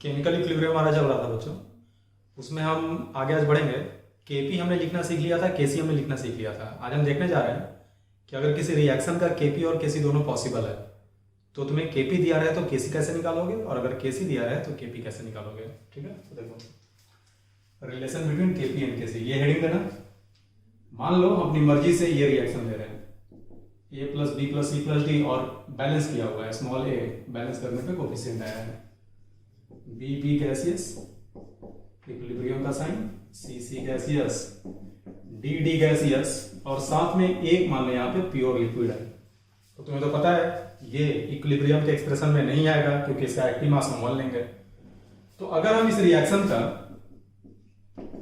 Chemical equilibrium हमारा चल रहा था बच्चों। उसमें हम आगे आज बढ़ेंगे। केपी हमने लिखना सीख लिया था, केसी हमने लिखना सीख लिया था। आज हम देखने जा रहे हैं कि अगर किसी रिएक्शन का केपी और केसी दोनों पॉसिबल है तो तुम्हें केपी दिया रहा है तो केसी कैसे निकालोगे, और अगर केसी दिया रहा है तो केपी कैसे निकालोगे। ठीक है, तो देखो रिलेशन बिटवीन केपी एंड केसी, ये हेडिंग देना। मान लो अपनी मर्जी से ये रिएक्शन दे रहे हैं ए प्लस बी प्लस सी प्लस डी और बैलेंस किया हुआ है, स्मॉल ए बैलेंस करने पे कोफिशिएंट आया है। बी बी गैसियस इक्विलिब्रियम का साइन, सी सी गैसियस, डी डी गैसियस, और साथ में एक मान लो यहाँ पे प्योर लिक्विड है। तो तुम्हें तो पता है ये इक्विलिब्रियम के एक्सप्रेशन में नहीं आएगा क्योंकि इसका एक्टिव मास हम 1 लेंगे। तो अगर हम इस रिएक्शन का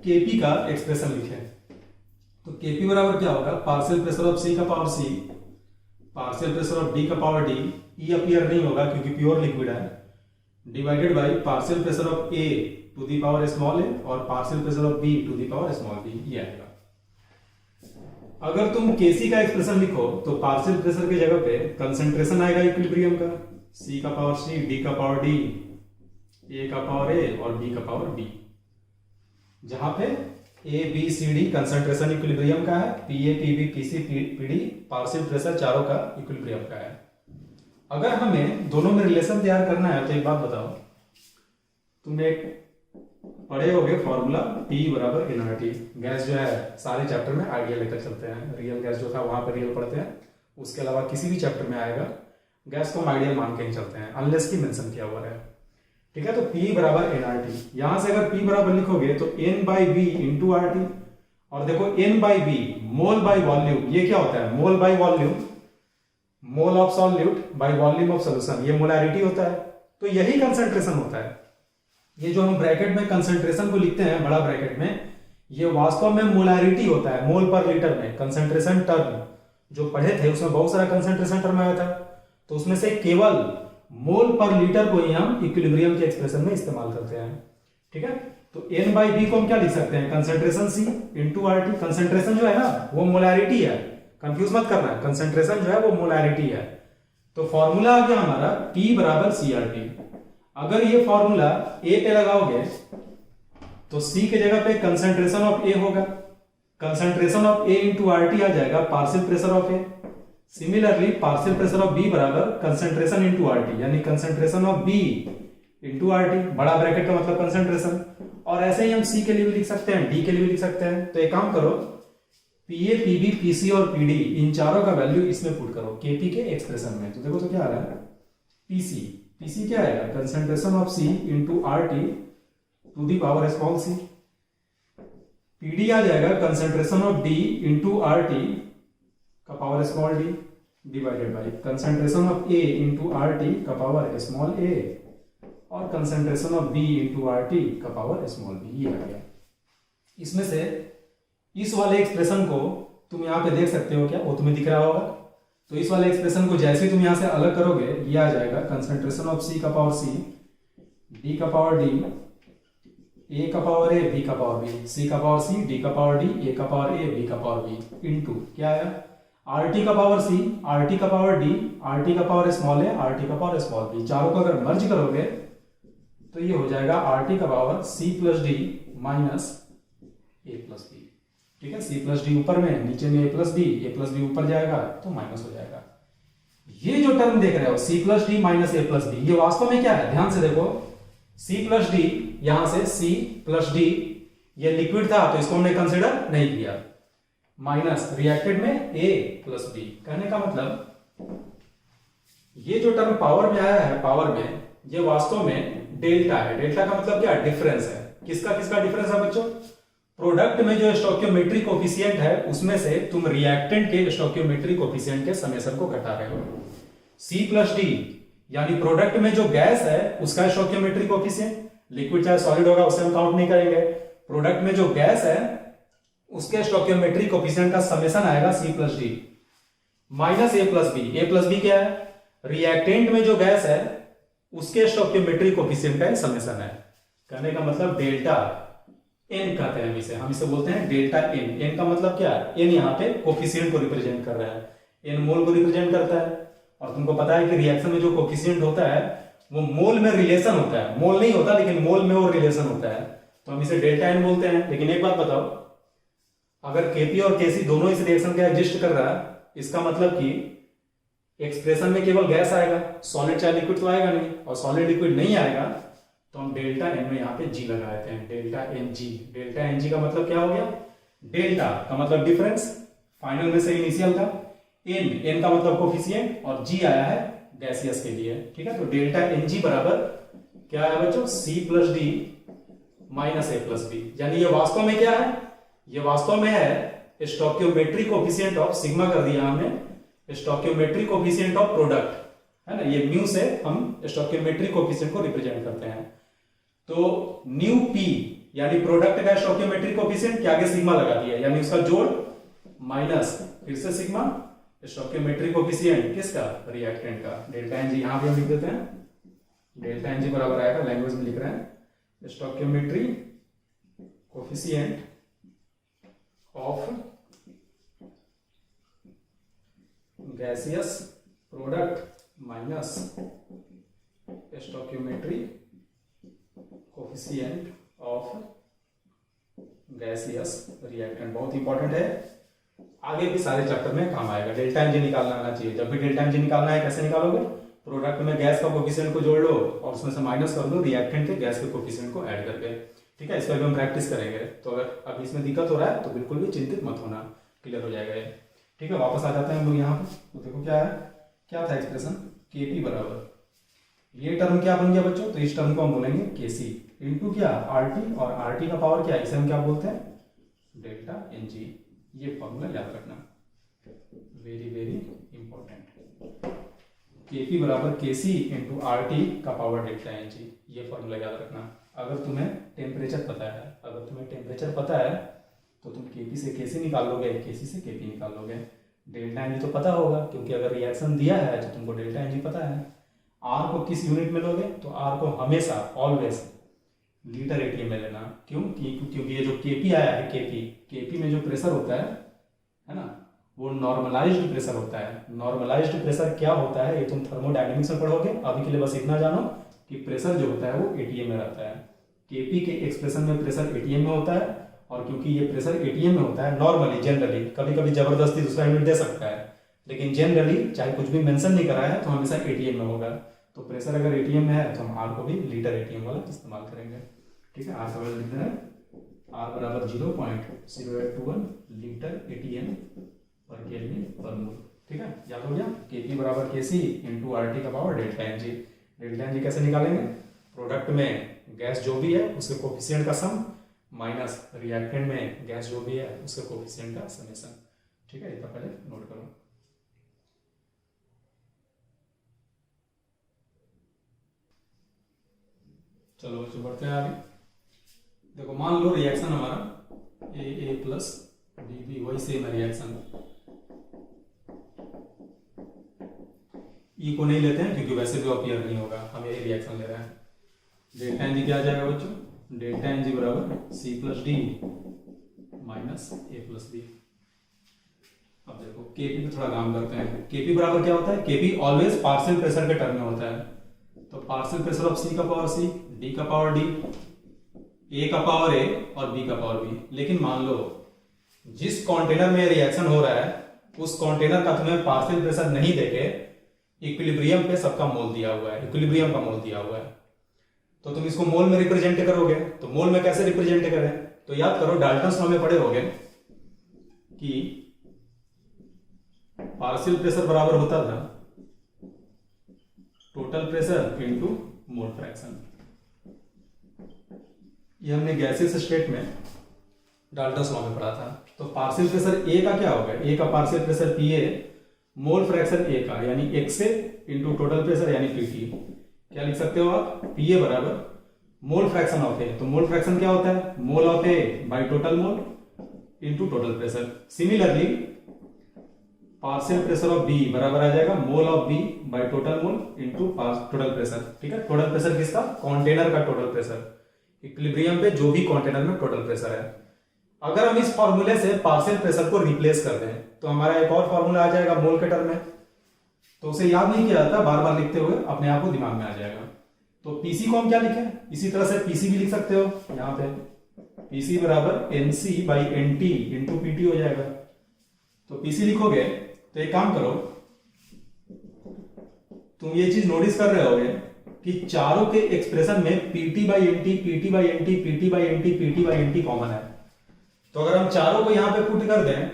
केपी का एक्सप्रेशन लिखें तो केपी बराबर क्या होगा, पार्शियल प्रेशर ऑफ सी का power C, partial pressure of D का पावर डी, ई अपीयर नहीं होगा क्योंकि प्योर लिक्विड है, divided by partial pressure of A to the power small ए और partial pressure of B to the power small B, ये आएगा। अगर तुम केसी का एक्सप्रेशन लिखो तो पार्शियल प्रेशर की जगह पे कंसंट्रेशन आएगा इक्विलिब्रियम का, सी का पावर सी, डी का पावर डी, ए का पावर ए और बी का पावर बी, जहां पे A B C D concentration equilibrium का है, P A P B P C P D partial pressure चारों का इक्विलिब्रियम का है। अगर हमें दोनों में रिलेशन तैयार करना है तो एक बात बताओ, तुमने पढ़े होगे फॉर्मूला P बराबर एनआरटी। गैस जो है सारे चैप्टर में आइडियल लेकर चलते हैं, रियल गैस जो था वहां पर रियल पढ़ते हैं, उसके अलावा किसी भी चैप्टर में आएगा गैस को हम आइडियल मान के ही चलते हैं अनलेस की मेंशन किया हुआ है। ठीक है, तो P बराबर एनआरटी, यहां से अगर P बराबर लिखोगे तो N by B into R T, और देखो N by B mole by volume, ये क्या होता है मोल by volume, mole of solute by volume of solution, ये मोलैरिटी होता है। तो यही कंसंट्रेशन होता है। ये जो हम ब्रैकेट में कंसंट्रेशन को लिखते हैं बड़ा ब्रैकेट में, ये वास्तव में मोलैरिटी होता है, मोल पर लीटर में। कंसंट्रेशन टर्म जो पढ़े थे उसमें बहुत सारा कंसंट्रेशन टर्म आया था, तो उसमें से केवल मोल पर लीटर को ही हम इक्विलिब्रियम के एक्सप्रेशन में इस्तेमाल करते हैं। ठीक है, तो N बाई बी को हम क्या लिख सकते हैं, concentration C into R T. Concentration जो है ना वो मोलैरिटी है, कंफ्यूज मत करना, कंसंट्रेशन जो है वो मोलैरिटी है। तो फॉर्मूला आ गया हमारा P बराबर सी आर टी। अगर ये फॉर्मूला A पे लगाओगे तो C के जगह पे कंसंट्रेशन ऑफ A होगा, concentration of A into R T आ जाएगा partial pressure of A। Similarly partial pressure of B बराबर कंसंट्रेशन इंटू आर टी, यानी concentration of B into R T, बड़ा ब्रैकेट का मतलब कंसंट्रेशन। और ऐसे ही हम C के लिए भी लिख सकते हैं, D के लिए भी लिख सकते हैं। तो एक काम करो, PA PB PC और PD इन चारों का वैल्यू इसमें पुट करो KP के एक्सप्रेशन में। तो देखो तो क्या आ रहा है, PC क्या आएगा, concentration of C into R T to the power small c। PD आ जाएगा concentration of D into R T का power small d divided by concentration of A into R T का पावर स्मॉल a और concentration of B into R T का power small b, ये आ गया। इसमें से इस वाले एक्सप्रेशन को तुम यहाँ पे देख सकते हो क्या, वो तुम्हें दिख रहा होगा। तो इस वाले एक्सप्रेशन को जैसे ही तुम यहां से अलग करोगे ये आ जाएगा कंसंट्रेशन ऑफ C का पावर C, D का पावर D, A का पावर A, B का पावर B, C का पावर C, D का पावर D, A का पावर A, B का पावर B इंटू क्या आया RT का पावर C, RT का पावर D, RT का पावर स्मॉल a, RT का पावर स्मॉल b, चारों को अगर मर्ज करोगे तो ये हो जाएगा RT का power C plus D minus A plus B। ठीक है, C प्लस डी ऊपर में, नीचे में A प्लस B ऊपर जाएगा तो माइनस हो जाएगा। ये जो टर्म देख रहे हो C plus D minus A plus B, ये वास्तव में क्या है, ध्यान से देखो, C प्लस डी, यहां से C प्लस डी, ये लिक्विड था तो इसको हमने कंसिडर नहीं किया, माइनस रिएक्टेड में A प्लस B। कहने का मतलब ये जो टर्म पावर में आया है, पावर में, ये वास्तव में डेल्टा है। डेल्टा का मतलब क्या, डिफरेंस है। किसका किसका डिफरेंस है बच्चों, प्रोडक्ट में जो स्टोइकियोमेट्रिक कोफिशिएंट है उसमें से तुम रिएक्टेंट के स्टोइकियोमेट्रिक कोफिशिएंट के समेशन को घटा रहे हो। C प्लस डी यानी प्रोडक्ट में जो गैस है उसका स्टोइकियोमेट्रिक कोफिशिएंट, लिक्विड चाहे सॉलिड होगा उसे हम काउंट नहीं करेंगे। प्रोडक्ट में जो गैस है उसके स्टोइकियोमेट्रिक कोफिशिएंट का समेशन आएगा C plus D minus A plus B। A plus B क्या है, रिएक्टेंट में जो गैस है उसके स्टोइकियोमेट्रिक कोफिशिएंट का समेशन है। कहने का मतलब डेल्टा n कहते हैं इसे, हम इसे बोलते हैं डेल्टा n। n का मतलब क्या है, n यहाँ पे कोफिशिएंट को रिप्रेजेंट कर रहा है, n मोल को रिप्रेजेंट करता है। और तुमको पता है कि रिएक्शन में जो कोफिशिएंट होता है वो मोल में रिलेशन होता है, मोल नहीं होता लेकिन मोल में वो रिलेशन होता है, तो हम इसे डेल्टा एन बोलते हैं। लेकिन एक बात बताओ, अगर केपी और केसी दोनों इस रिएक्शन का एग्जिस्ट कर रहा है, इसका मतलब कि एक्सप्रेशन में केवल गैस आएगा, सॉलिड चाहे लिक्विड तो आएगा नहीं, और सॉलिड लिक्विड नहीं आएगा तो हम डेल्टा एन में यहाँ पे जी लगा देते हैं, delta N G. Delta N G का मतलब क्या हो गया, डेल्टा का मतलब डिफरेंस फाइनल में से इनिशियल का, एन का मतलब कोफिशिएंट, और जी आया है गैसियस के लिए, ठीक है। तो डेल्टा एन जी बराबर क्या है बच्चों, सी plus D minus A plus B. यानी ये वास्तव में क्या है, ये वास्तव में है स्टोइकियोमेट्रिक कोफिशिएंट ऑफ, सिग्मा कर दिया हमने, स्टोइकियोमेट्रिक कोफिशिएंट ऑफ प्रोडक्ट, है ना। ये म्यू से हम स्टोइकियोमेट्रिक कोफिशिएंट को रिप्रेजेंट करते हैं। तो न्यू पी यानी प्रोडक्ट का स्टोइकियोमेट्रिक कोफिशिएंट के आगे सिग्मा लगा दिया, यानी उसका जोड़ माइनस फिर से सिग्मा स्टोइकियोमेट्रिक कोफिशिएंट किसका, रिएक्टेंट का। डेल्टा एन जी यहां पे हम लिख देते हैं, डेल्टा एन जी बराबर आएगा, लैंग्वेज में लिख रहे हैं, stoichiometric coefficient of gaseous product minus stoichiometric coefficient of gaseous reactant. बहुत इंपॉर्टेंट है, आगे भी सारे चैप्टर में काम आएगा। डेल्टा एन जी निकालना आना चाहिए। जब भी डेल्टा एन जी निकालना है कैसे निकालोगे, प्रोडक्ट में गैस का कोफिशिएंट को जोड़ लो और उसमें से माइनस कर दो रिएक्टेंट के गैस के कोफिशिएंट को ऐड करके, ठीक है। इस पर भी हम प्रैक्टिस करेंगे। तो अगर अभी इसमें दिक्कत हो रहा है तो बिल्कुल भी चिंतित मत होना, क्लियर हो जाएगा ये, ठीक है। वापस आ जाते हैं हम लोग यहाँ पे। तो देखो क्या है, क्या था एक्सप्रेशन, केपी बराबर, ये टर्म क्या बन गया बच्चों, तो इस टर्म को हम बोलेंगे केसी इंटू क्या, आरटी, और आरटी का पावर क्या, इसे हम क्या बोलते हैं, डेल्टा एन जी। ये फॉर्मूला याद रखना, वेरी वेरी इंपॉर्टेंट। केपी बराबर केसी इंटू आरटी का पावर डेल्टा एन जी, ये फॉर्मूला याद रखना। अगर तुम्हें टेम्परेचर पता है, अगर तुम्हें टेम्परेचर पता है तो तुम केपी से केसी निकाल लोगे, केसी से केपी निकाल लोगे। डेल्टा एन जी तो पता होगा, क्योंकि अगर रिएक्शन दिया है तो तुमको डेल्टा एन जी पता है। आर को किस यूनिट में लोगे, तो आर को हमेशा ऑलवेज लीटर एटीएम में लेना। क्यों, क्योंकि ये जो केपी आया है, केपी में जो प्रेशर होता है ना, वो नॉर्मलाइज्ड प्रेशर होता है। नॉर्मलाइज्ड प्रेशर क्या होता है ये तुम थर्मोडायनेमिक्स में पढ़ोगे। अभी के लिए बस इतना जानो कि प्रेशर जो होता है वो एटीएम में रहता है। केपी के एक्सप्रेशन में प्रेशर एटीएम में होता है, और क्योंकि ये प्रेशर एटीएम में होता है नॉर्मली, जनरली, कभी कभी जबरदस्ती दूसरा यूनिट दे सकता है, लेकिन जनरली चाहे कुछ भी मेंशन नहीं करा है तो हमेशा एटीएम में होगा। तो प्रेशर अगर एटीएम में है तो हम आर को भी लीटर एटीएम वाला इस्तेमाल करेंगे, ठीक है। आर का वैल्यू लिख देना है, आर बराबर 0.0821 लीटर एटीएम पर केल्विन पर मोल, ठीक है। याद हो गया, केपी बराबर केसी इंटू आरटी का power delta N G. Delta N G कैसे निकालेंगे, प्रोडक्ट में गैस जो भी है उसके कोफिशिएंट का सम माइनस रिएक्टेंट में गैस जो भी है उसके कोफिशिएंट का समेशन, ठीक है। इतना पहले नोट करो। चलो बच्चों बढ़ते हैं आगे। देखो मान लो रिएक्शन हमारा ए प्लस बी बी, वही सेम है रिएक्शन। ई को नहीं लेते हैं क्योंकि वैसे भी अपीयर नहीं होगा, हम यही रिएक्शन ले रहे हैं। डेल्टा एन जी क्या आ जाएगा बच्चों, डेल्टा एन जी बराबर सी plus D minus A plus B. अब देखो केपी पे थोड़ा काम करते हैं। केपी बराबर क्या होता है, केपी ऑलवेज पार्शियल प्रेशर के टर्म में होता है। तो पार्शियल प्रेशर ऑफ सी का पावर सी, डी का पावर डी, ए का पावर ए और बी का पावर बी। लेकिन मान लो जिस कंटेनर में रिएक्शन हो रहा है उस कंटेनर का तुम्हें पार्शियल प्रेशर नहीं देके इक्विलिब्रियम पे सबका मोल दिया हुआ है, इक्विलिब्रियम का मोल दिया हुआ है, तो तुम इसको मोल में रिप्रेजेंट करोगे। तो मोल में कैसे रिप्रेजेंट करें, तो याद करो डाल्टन्स लॉ में पढ़े होगे कि पार्शियल प्रेशर बराबर होता था total pressure into mole fraction. ये हमने गैसियस स्टेट में डाल्टन्स लॉ में पढ़ा था। तो पार्शियल प्रेशर ए का क्या होगा, ए का partial pressure P A, mole fraction A का यानी X A into total pressure यानी पीटी। क्या लिख सकते हो आप, पी ए बराबर मोल फ्रैक्शन ऑफ ए। तो मोल फ्रैक्शन क्या होता है, mole of A by total mole into total pressure. Similarly partial pressure of B बराबर आ जाएगा mole of B by total mole into total pressure, ठीक है। टोटल प्रेशर किसका, कंटेनर का टोटल प्रेशर, इक्विलिब्रियम पे जो भी कंटेनर में टोटल प्रेशर है। अगर हम इस फॉर्मूले से पार्शियल प्रेशर को रिप्लेस कर दें तो हमारा एक और फॉर्मूला आ जाएगा मोल के टर्म में। तो उसे याद नहीं किया जाता, बार बार लिखते हुए अपने आप को दिमाग में आ जाएगा। तो पीसी को हम क्या लिखें, इसी तरह से पीसी भी लिख सकते हो, यहां पे पीसी बराबर NC by NT into PT हो जाएगा। तो पीसी लिखोगे तो एक काम करो, तुम ये चीज नोटिस कर रहे होगे कि चारों के एक्सप्रेशन में PT by NT, PT by NT, PT by NT, PT by NT common है। तो अगर हम चारों को यहां पे पुट कर दें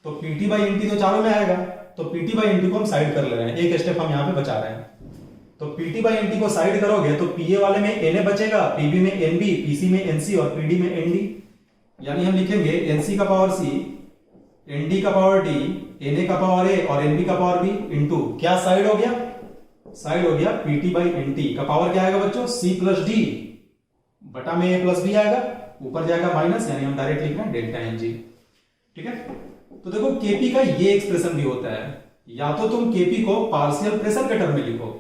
तो पीटी बाई एनटी तो चारों में आएगा, तो पीटी बाई एनटी को हम साइड कर ले रहे हैं, एक स्टेप हम यहां पे बचा रहे हैं। तो पीटी बाई एनटी को साइड करोगे तो पीए वाले में एनए बचेगा, पीबी में एनबी, पीसी में एनसी और पीडी में एनडी। यानी हम लिखेंगे एनसी का पावर सी, एनडी का पावर डी, एनए का पावर ए और एनबी का पावर बी इंटू क्या साइड हो गया, साइड हो गया पीटी बाई एनटी का पावर क्या आएगा बच्चों, सी प्लस डी बटा में ए प्लस बी आएगा, ऊपर जाएगा माइनस, यानी हम डायरेक्ट लिख रहे हैं डेल्टा एनजी। ठीक है, तो देखो केपी का ये एक्सप्रेशन भी होता है, या तो तुम केपी को पार्शियल प्रेशर के टर्म में लिखो,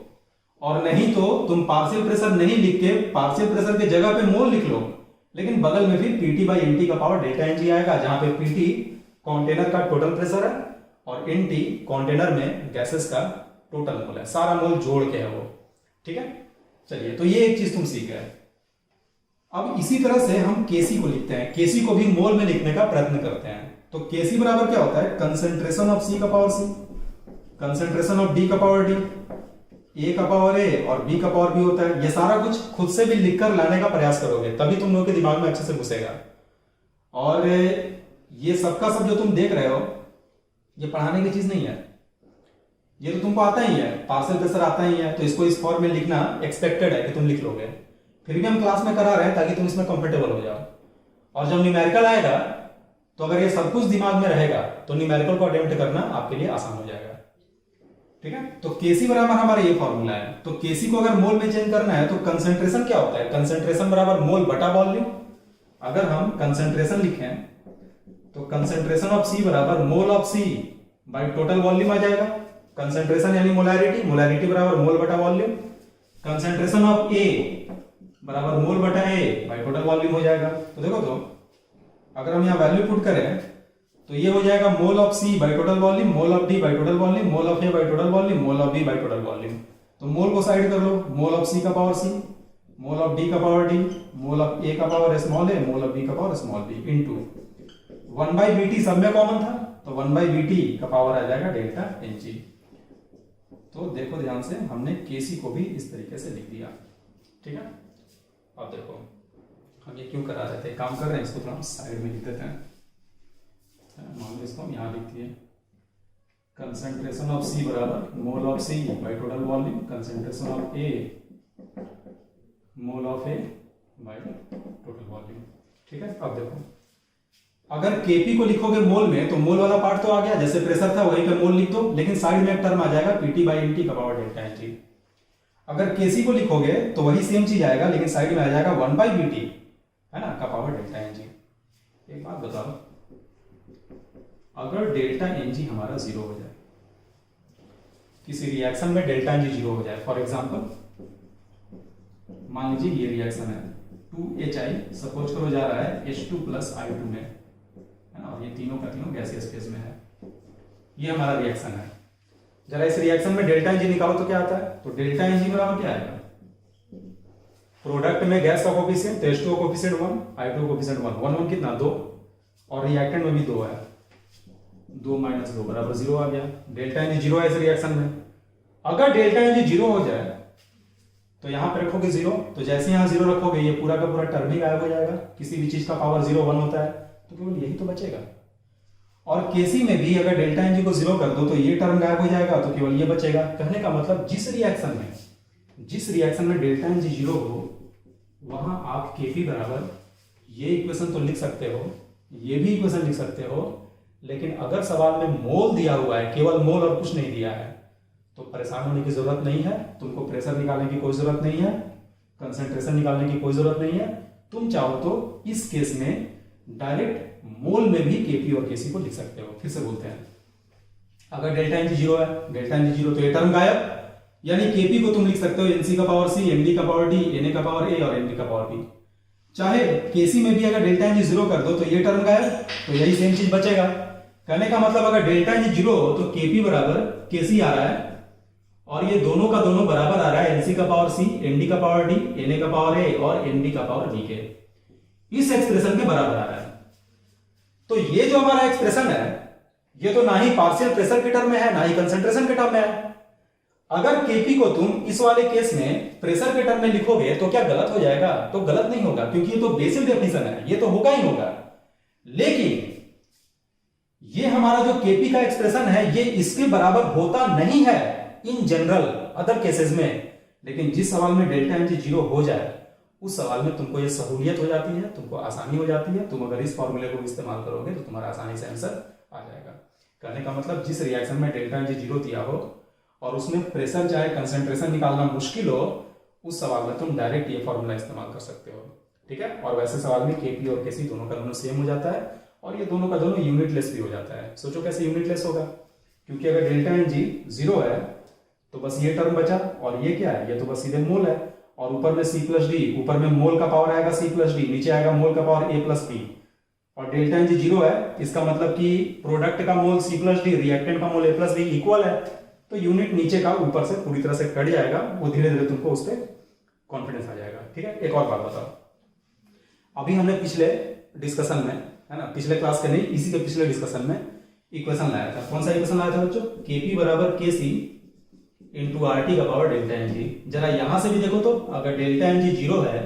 और नहीं तो तुम पार्शियल प्रेशर नहीं लिख के पार्शियल प्रेशर के जगह पे मोल लिख लो, लेकिन बगल में फिर पीटी बाई एनटी का पावर डेल्टा एनजी आएगा, जहां पे पीटी कंटेनर का टोटल प्रेशर है और एनटी कंटेनर में गैसेस का टोटल मोल है, सारा मोल जोड़ के है वो। ठीक है, चलिए तो ये एक चीज तुम सीख गए। अब इसी तरह से हम केसी को लिखते हैं, केसी को भी मोल में लिखने का प्रयत्न करते हैं। तो केसी बराबर क्या होता है, कंसेंट्रेशन ऑफ सी का power C, concentration of D का पावर डी, ए का पावर ए और बी का पावर बी होता है। ये सारा कुछ खुद से भी लिखकर लाने का प्रयास करोगे, तभी तुम लोगों के दिमाग में अच्छे से घुसेगा। और ये सबका सब जो तुम देख रहे हो ये पढ़ाने की चीज नहीं है, ये तो तुमको आता ही है, पार्शियल प्रेशर आता ही है, तो इसको इस फॉर्म में लिखना एक्सपेक्टेड है कि तुम लिख लोगे। फिर भी हम क्लास में करा रहे हैं ताकि तुम इसमें कंफर्टेबल हो जाओ। और जब न्यूमेरिकल आएगा तो अगर ये सब कुछ दिमाग में रहेगा तो न्यूमेरिकल को अटेम्प्ट करना आपके लिए आसान हो जाएगा। ठीक है, तो केसी बराबर हमारा ये फॉर्मूला है। तो केसी को अगर मोल में चेंज करना है तो कंसेंट्रेशन क्या होता है, कंसेंट्रेशन बराबर मोल बटा वॉल्यूम। अगर हम कंसेंट्रेशन लिखें तो कंसेंट्रेशन ऑफ सी बराबर mole of C by total volume आ जाएगा। कंसेंट्रेशन यानी मोलैरिटी, मोलैरिटी बराबर मोल बटा वॉल्यूम। कंसेंट्रेशन ऑफ ए बराबर मोल बटा ए बाय टोटल वॉल्यूम हो जाएगा। तो देखो, तो अगर हम यहां वैल्यू पुट करें तो ये हो जाएगा mole of C by total volume, mole of D by total volume, mole of A by total volume, mole of B by total volume. तो मोल को साइड कर लो, मोल ऑफ सी का power C, mole of D का power D, mole of A का power small A, mole of B का power small B into 1/bt सब में common था, तो 1/bt का पावर आ जाएगा डेल्टा एनजी। तो देखो ध्यान से, हमने केसी को भी इस तरीके से लिख दिया। ठीक है, अब देखो हम ये क्यों करा रहे थे, काम कर रहे हैं, इसको थोड़ा हम साइड में लिख देते हैं। मान लो इसको हम यहाँ लिख दिए, कंसेंट्रेशन ऑफ सी बराबर mole of C by total volume, concentration of A mole of A by total volume. ठीक है, अब देखो अगर केपी को लिखोगे मोल में तो मोल वाला पार्ट तो आ गया, जैसे प्रेशर था वहीं पे मोल लिख दो, लेकिन साइड में एक टर्म आ जाएगा पीटी बाई एनटी का पावर डेल्टा एनटी। अगर केसी को लिखोगे तो वही सेम चीज आएगा, लेकिन साइड में आ जाएगा 1/bt है ना का पावर डेल्टा एनजी। एक बात बताओ, अगर डेल्टा एनजी हमारा 0 हो जाए, किसी रिएक्शन में डेल्टा एनजी 0 हो जाए, फॉर एग्जांपल मान लीजिए ये रिएक्शन है 2HI सपोज करो जा रहा है H2 + I2 में, है ना, और ये तीनों का तीनों गैसियस फेज में है, ये हमारा रिएक्शन है। जरा इस रिएक्शन में डेल्टा एनजी निकालो तो क्या आता है, तो डेल्टा एनजी बराबर क्या आएगा, प्रोडक्ट में गैस का कोफिशिएंट, तो H2 का कोफिशिएंट 1, I2 का कोफिशिएंट 1, 1 1 कितना 2, और रिएक्टेंट में भी 2 है, 2 - 2 बराबर 0 आ गया। डेल्टा एनजी 0 है इस रिएक्शन में। अगर डेल्टा एनजी 0 हो जाए तो यहां पे रखोगे 0, तो जैसे यहां 0 रखोगे ये पूरा का पूरा टर्म ही गायब हो जाएगा। किसी भी चीज का पावर 0 1 होता है तो केवल यही तो बचेगा। और केसी में भी अगर डेल्टा एनजी को 0 कर दो तो ये टर्म गायब हो जाएगा, तो केवल ये बचेगा। कहने का मतलब जिस रिएक्शन में डेल्टा एनजी 0 हो वहां आप केपी बराबर ये इक्वेशन तो लिख सकते हो, ये भी इक्वेशन लिख सकते हो, लेकिन अगर सवाल में मोल दिया हुआ है, केवल मोल और कुछ नहीं दिया है, तो परेशान होने की जरूरत नहीं है। तुमको प्रेशर निकालने की कोई जरूरत नहीं है, कंसंट्रेशन निकालने की कोई जरूरत नहीं है। तुम चाहो तो इस केस में डायरेक्ट मोल में भी केपी और केसी को लिख सकते हो। फिर से बोलते हैं, अगर डेल्टा एनजी 0 है, डेल्टा एनजी 0 तो ये टर्म गायब, यानी केपी को तुम लिख सकते हो एनसी का पावर सी, एनडी का पावर डी, एनए का पावर ए और एनबी का पावर बी। चाहे केसी में भी अगर डेल्टा एनजी 0 कर दो तो ये टर्म गायब, तो यही सेम चीज बचेगा। कहने का मतलब अगर डेल्टा एनजी 0 हो तो केपी बराबर केसी आ रहा है, और ये दोनों का दोनों बराबर आ रहा है एनसी का पावर सी, एनडी का पावर डी, एनए का पावर ए और एनबी का पावर बी के, इस एक्सप्रेशन के बराबर आ रहा है। तो ये जो हमारा एक्सप्रेशन है ये तो ना ही पार्शियल प्रेशर के टर्म में है ना ही कंसंट्रेशन के टर्म में है। अगर केपी को तुम इस वाले केस में प्रेशर के टर्म में लिखोगे तो क्या गलत हो जाएगा? तो गलत नहीं होगा, क्योंकि ये तो बेसिक डेफिनेशन है, ये तो होगा ही होगा। लेकिन ये हमारा जो केपी का एक्सप्रेशन है ये इसके बराबर होता नहीं है इन जनरल अदर केसेस में। लेकिन जिस सवाल में डेल्टा एम जी जीरो हो जाए उस सवाल में तुमको ये सहूलियत हो जाती है, तुमको आसानी हो जाती है। तुम अगर इस फॉर्मूले को इस्तेमाल करोगे तो तुम्हारा आसानी से आंसर आ जाएगा। कहने का मतलब जिस रिएक्शन में डेल्टा एम जी जीरो दिया हो और उसमें प्रेशर चाहे कंसंट्रेशन निकालना मुश्किल हो, उस सवाल में तुम डायरेक्ट ये फॉर्मूला इस्तेमाल कर सकते हो। ठीक है, और वैसे सवाल में केपी और केसी दोनों का दोनों सेम हो जाता है और ये दोनों का दोनों यूनिटलेस भी हो जाता है। सोचो कैसे यूनिटलेस होगा, क्योंकि अगर डेल्टा एन जी जीरो है तो बस ये टर्म बचा, और ये क्या है? ये तो बस सीधे मोल है, और ऊपर में सी प्लस डी, ऊपर में मोल का पावर आएगा सी प्लस डी, नीचे आएगा मोल का पावर ए प्लस बी। और डेल्टा एन जी जीरो है, इसका मतलब कि प्रोडक्ट का मोल सी प्लस डी, रिएक्टेंट का मोल ए प्लस बी इक्वल है, तो यूनिट नीचे का ऊपर से पूरी तरह से कट जाएगा, वो धीरे धीरे तुमको उस पर कॉन्फिडेंस आ जाएगा। ठीक है, एक और बात बताओ, अभी हमने पिछले डिस्कशन में, है ना, पिछले क्लास के नहीं, इसी के पिछले डिस्कशन में इक्वेशन लाया था। कौन सा इक्वेशन लाया था बच्चों? केपी बराबर के सी इंटू आर टी का पावर डेल्टा एन जी। जरा यहां से भी देखो तो, अगर डेल्टा एन जी जीरो है,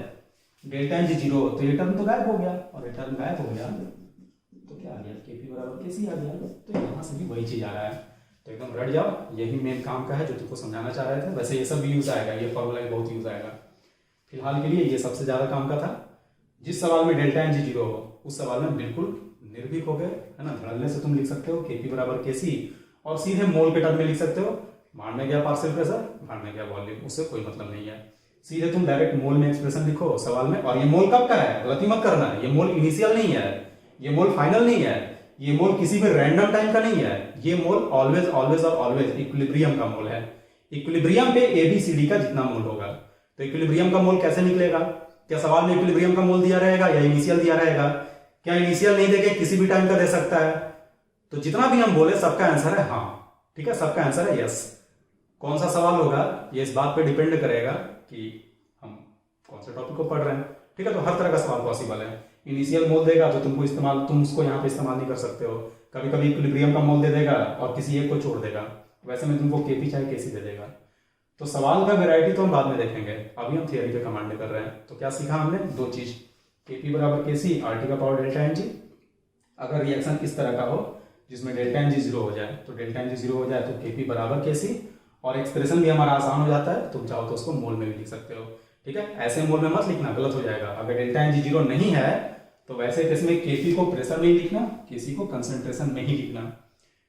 डेल्टा एन जी जीरो, तो ये टर्म तो गायब हो गया, और ये टर्म गायब हो गया तो क्या आ गया? केपी बराबर के सी आ गया। तो यहां से भी वही चीज आ रहा है, तो एकदम रट जाओ, यही मेन काम का है जो तुमको समझाना चाह रहे थे। वैसे ये सब भी यूज आएगा, ये फॉर्मूला बहुत यूज आएगा, फिलहाल के लिए ये सबसे ज्यादा काम का था। जिस सवाल में डेल्टा एन जी जीरो हो उस सवाल में बिल्कुल निर्भीक हो गए, है ना, धड़ल्ले से तुम लिख सकते हो केपी बराबर के सी, और सीधे मोल के टर्म में लिख सकते हो। भाड़ में गया पार्शियल प्रेशर, भाड़ में गया वॉल्यूम, उससे कोई मतलब नहीं है। सीधे तुम डायरेक्ट मोल में एक्सप्रेशन लिखो सवाल में, और ये मोल कब का है? गलती मत करना, ये मोल इनिशियल नहीं है, ये मोल फाइनल नहीं है, ये मोल किसी भी रैंडम टाइम का नहीं है, ये मोल ऑलवेज ऑलवेज और ऑलवेज इक्विलिब्रियम का मोल है। इक्विलिब्रियम पे एबीसीडी का जितना मोल होगा। तो इक्विलिब्रियम का मोल कैसे निकलेगा? क्या सवाल में इक्विलिब्रियम का मोल दिया रहेगा या इनिशियल दिया रहेगा? क्या इनिशियल नहीं देके किसी भी टाइम का दे सकता है? तो जितना भी हम बोले सबका आंसर है हाँ। ठीक है, सबका आंसर है यस। कौन सा सवाल होगा ये इस बात पे डिपेंड करेगा कि हम कौन से टॉपिक को पढ़ रहे हैं। ठीक है, तो हर तरह का सवाल पॉसिबल है। इनिशियल मोल देगा तो तुमको इस्तेमाल, तुम उसको यहाँ पे इस्तेमाल नहीं कर सकते हो। कभी कभी इक्विलिब्रियम का मोल दे देगा और किसी एक को छोड़ देगा, वैसे में तुमको केपी चाहे केसी दे देगा। तो सवाल का वैरायटी तो हम बाद में देखेंगे, अभी हम थियरी पे कमांड कर रहे हैं। तो क्या सीखा हमने? दो चीज, केपी बराबर के सी, आर टी का पावर डेल्टा एन जी। अगर रिएक्शन इस तरह का हो जिसमें डेल्टा एन जी जीरो हो जाए, तो डेल्टा एन जी जीरो हो जाए तो केपी बराबर के सी, और एक्सप्रेशन भी हमारा आसान हो जाता है। तुम चाहो तो उसको मोल में भी लिख सकते हो। ठीक है, ऐसे मोल में मत लिखना, गलत हो जाएगा। अगर डेल्टा एन जी जीरो नहीं है तो वैसे केस में केपी को प्रेशर में ही लिखना, केसी को कंसंट्रेशन में ही लिखना।